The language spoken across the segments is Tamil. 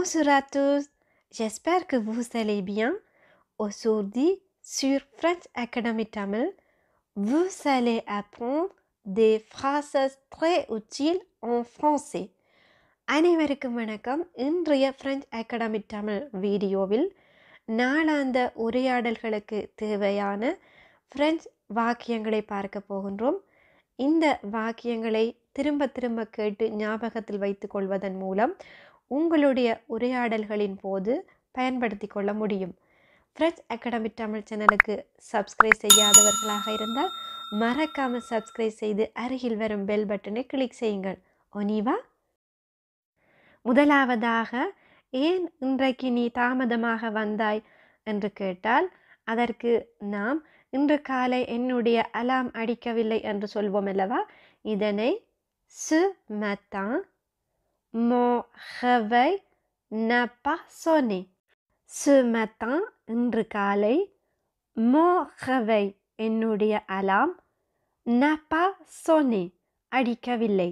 Bonjour à tous, j'espère que vous allez bien. Aujourd'hui, sur French Academy Tamil, vous allez apprendre des phrases très utiles en français. அனைவருக்கும் வணக்கம். இன்றைய French Academy Tamil வீடியோவில் நாளாந்த உரையாடல்களுக்கு தேவையான பிரெஞ்சு வாக்கியங்களை பார்க்க போகின்றோம். இந்த வாக்கியங்களை திரும்ப திரும்ப கேட்டு ஞாபகத்தில் வைத்துக் கொள்வதன் மூலம் உங்களுடைய உரையாடல்களின் போது பயன்படுத்தி கொள்ள முடியும். ஃப்ரெஞ்ச் அகாடமி தமிழ் சேனலுக்கு சப்ஸ்கிரைப் செய்யாதவர்களாக இருந்தால் மறக்காமல் சப்ஸ்கிரைப் செய்து அருகில் வரும் பெல் பட்டனை கிளிக் செய்யுங்கள். ஒனிவா. முதலாவதாக, ஏன் இன்றைக்கு நீ தாமதமாக வந்தாய் என்று கேட்டால் அதற்கு நாம் இன்று காலை என்னுடைய அலாம் அடிக்கவில்லை என்று சொல்வோம் அல்லவா? இதனை ce matin mon réveil n'a pas sonné. Ce matin, இன்று காலை, mon réveil, என்னுடைய அலாம், n'a pas sonné, அடிக்கவில்லை.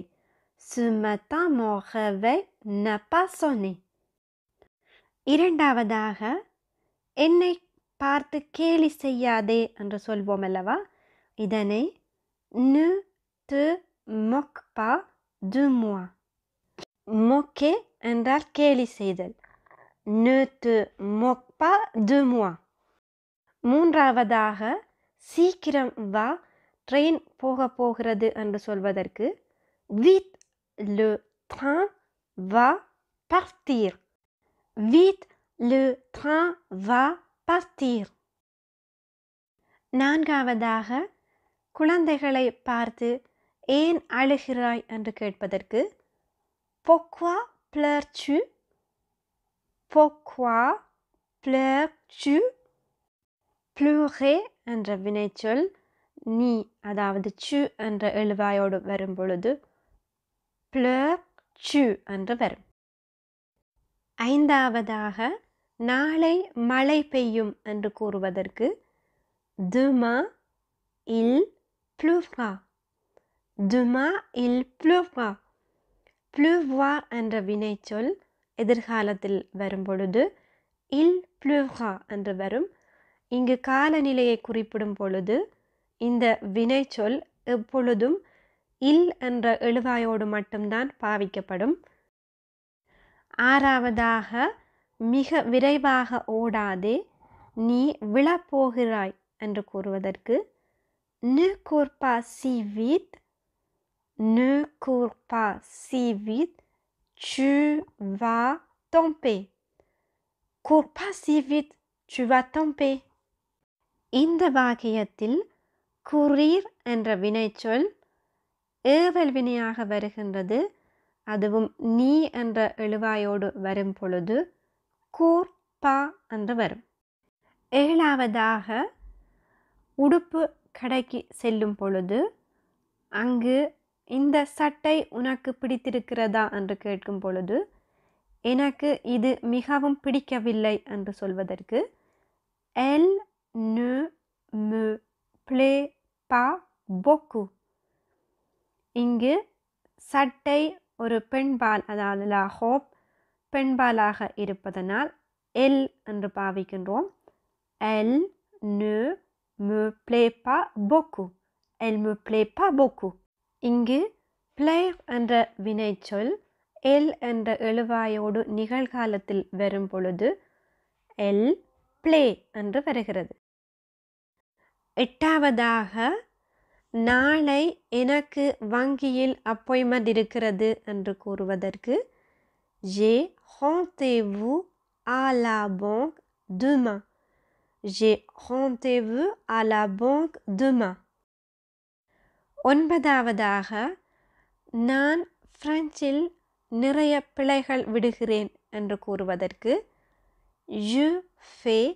Ce matin, mon réveil n'a pas sonné. இரண்டாவதாக, என்னை பார்த்து கேலி செய்யாதே என்று சொல்வோம் அல்லவா? இதனை ne te moque pas de moi. moquer என்றால் கேலி செய்தல். ne te moque pas de moi. மூன்றாவதாக, சீக்கிரம் வா, ட்ரெயின் போகிறது என்று சொல்வதற்கு vite, le train va partir. vite, le train va partir. நான்காவதாக, குழந்தைகளை பார்த்து ஏன் அழுகிறாய் என்று கேட்பதற்கு pourquoi pleures-tu? pourquoi pleures-tu? pleurer என்ற வினைச்சொல் நீ, அதாவது tu என்ற எழுவாயோடு வரும் பொழுது pleures-tu என்று வரும். ஐந்தாவதாக, நாளை மழை பெய்யும் என்று கூறுவதற்கு demain il pleuvra. demain il pleuvra. pleuvoir என்ற வினைச்சொல் எதிர்காலத்தில் வரும் பொழுது il pleuvra என்று வரும். இங்கு காலநிலையை குறிப்பிடும் பொழுது இந்த வினைச்சொல் எப்பொழுதும் il என்ற எழுவாயோடு மட்டும்தான் பாவிக்கப்படும். ஆறாவதாக, மிக விரைவாக ஓடாதே, நீ விழப்போகிறாய் என்று கூறுவதற்கு ne cours pas si vite. ne cours pas si vite, tu vas tomber. cours pas si vite, tu vas tomber. இந்த வாக்கியத்தில் courir என்ற வினைச்சொல் ஏவல் வினையாக வருகின்றது. அதுவும் நீ என்ற எழுவாயோடு வரும் பொழுது cours pas என்று வரும். ஏழாவதாக, உடுப்பு கடைக்கு செல்லும் பொழுது அங்கு இந்த சட்டை உனக்கு பிடித்திருக்கிறதா என்று கேட்கும் பொழுது எனக்கு இது மிகவும் பிடிக்கவில்லை என்று சொல்வதற்கு Elle ne me plaît pas beaucoup. இங்கு சட்டை ஒரு பெண்பால், அதாவது la robe பெண்பாலாக இருப்பதனால் Elle என்று பாவிக்கின்றோம். Elle ne me plaît pas beaucoup. Elle me plaît pas beaucoup. இங்கு plaire என்ற வினைச்சொல் elle என்ற எழுவாயோடு நிகழ்காலத்தில் வரும் பொழுது elle play என்று வருகிறது. எட்டாவதாக, நாளை எனக்கு வங்கியில் அப்பாயின்மெண்ட் இருக்கிறது என்று கூறுவதற்கு j'ai rendez-vous à la banque demain. j'ai rendez-vous à la banque demain. ஒன்பதாவதாக, நான் பிரெஞ்சில் நிறைய பிழைகள் விடுகிறேன் என்று கூறுவதற்கு je fais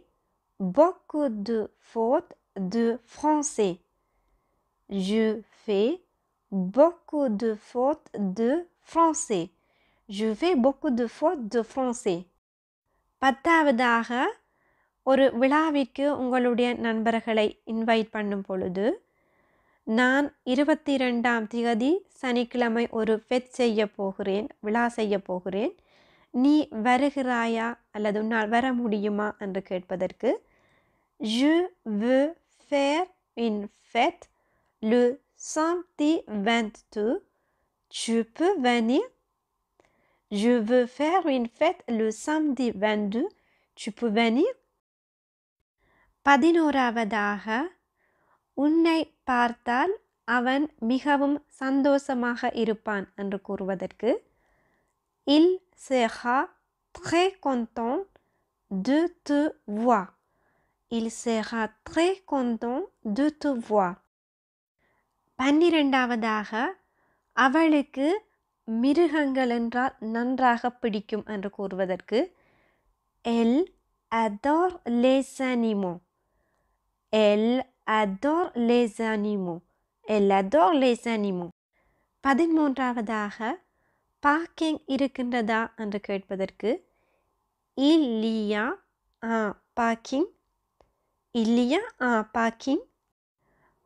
beaucoup de fautes de français. je fais beaucoup de fautes de français. je fais beaucoup de fautes de français. பத்தாவதாக, ஒரு விழாவிற்கு உங்களுடைய நண்பர்களை இன்வைட் பண்ணும் பொழுது நான் 22ஆம் தேதி சனிக்கிழமை ஒரு ஃபெட் செய்ய போகிறேன், விழா செய்ய போகிறேன். நீ வருகிறாயா அல்லது உன்னால் வர முடியுமா என்று கேட்பதற்கு Je veux faire une fête le samedi 22. Tu peux venir? Je veux faire une fête le samedi 22. Tu peux venir? 11வதாக உன்னை பார்த்தால் அவன் மிகவும் சந்தோஷமாக இருப்பான் என்று கூறுவதற்கு Il sera très content de te voir. Il sera très content de te voir. 12வதாக அவளுக்கு மிருகங்கள் என்றால் நன்றாக பிடிக்கும் என்று கூறுவதற்கு Elle adore les animaux. Elle adore les animaux. Elle adore les animaux. 13வதாக பார்க்கிங் இருக்கின்றதா என்று கேட்பதற்கு Il y a un parking. Il y a un parking.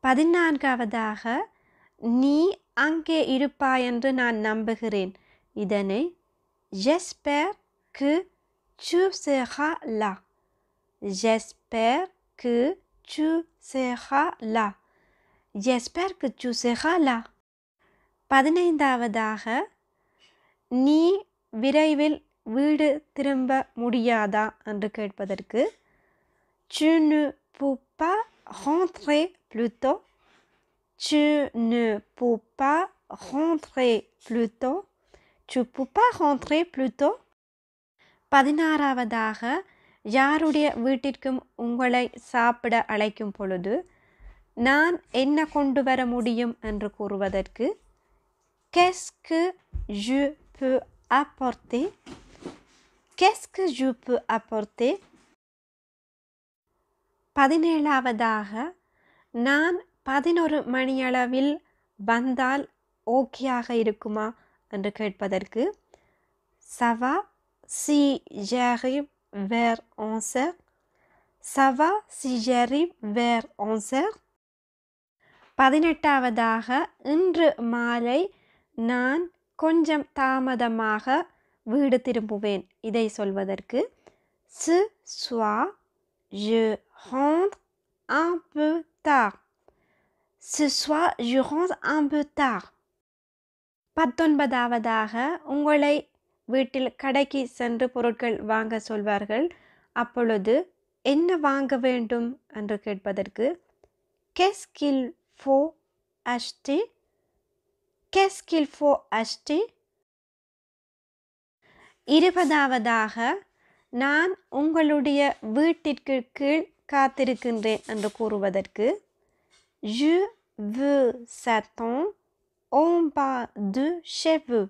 14வதாக நீ அங்கே இருப்பாய் என்று நான் நம்புகிறேன். இதனை J'espère que tu seras là. J'espère que tu seras là. J'espère que tu seras là. 15வதாக நீ விரைவில் வீடு திரும்ப முடியாதா என்று கேட்பதற்கு Tu ne peux pas rentrer plus tôt. Tu ne peux pas rentrer plus tôt. Tu peux pas rentrer plus tôt. 16வதாக யாருடைய வீட்டிற்கும் உங்களை சாப்பிட அழைக்கும் பொழுது நான் என்ன கொண்டு வர முடியும் என்று கூறுவதற்கு Qu'est-ce que je peux apporter? Qu'est-ce que je peux apporter? 17வதாக நான் 11 மணியளவில் வந்தால் ஓகேயாக இருக்குமா என்று கேட்பதற்கு Ça va si j'arrive vers 11h? Ça va si j'arrive vers 11h? 18வதாக இன்று மாலை நான் கொஞ்சம் தாமதமாக வீடு திரும்புவேன். இதை சொல்வதற்கு Ce soir je rentre un peu tard. Ce soir je rentre un peu tard. 19வதாக உங்களை வீட்டில் கடைக்கு சென்று பொருட்கள் வாங்க சொல்வார்கள். அப்பொழுது என்ன வாங்க வேண்டும் என்று கேட்பதற்கு Qu'est-ce qu'il faut acheter? Qu'est-ce qu'il faut acheter? 20வதாக நான் உங்களுடைய வீட்டிற்கு கீழ் காத்திருக்கின்றேன் என்று கூறுவதற்கு Je vous attends en bas de chez vous.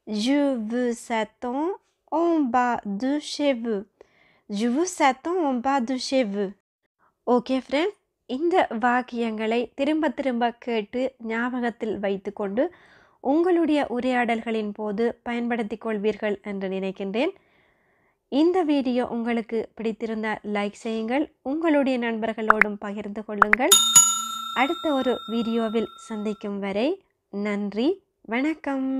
Je vous attends en bas de chez vous. Je vous attends en bas de chez vous. Okay friends, இந்த வாக்கியங்களை திரும்ப திரும்ப கேட்டு ஞாபகத்தில் வைத்துக்கொண்டு உங்களுடைய உரையாடல்களின் போது பயன்படுத்திக் கொள்வீர்கள் என்று நினைக்கின்றேன். இந்த வீடியோ உங்களுக்கு பிடித்திருந்தால் லைக் செய்யுங்கள், உங்களுடைய நண்பர்களோடும் பகிர்ந்து கொள்ளுங்கள். அடுத்த ஒரு வீடியோவில் சந்திக்கும் வரை நன்றி, வணக்கம்.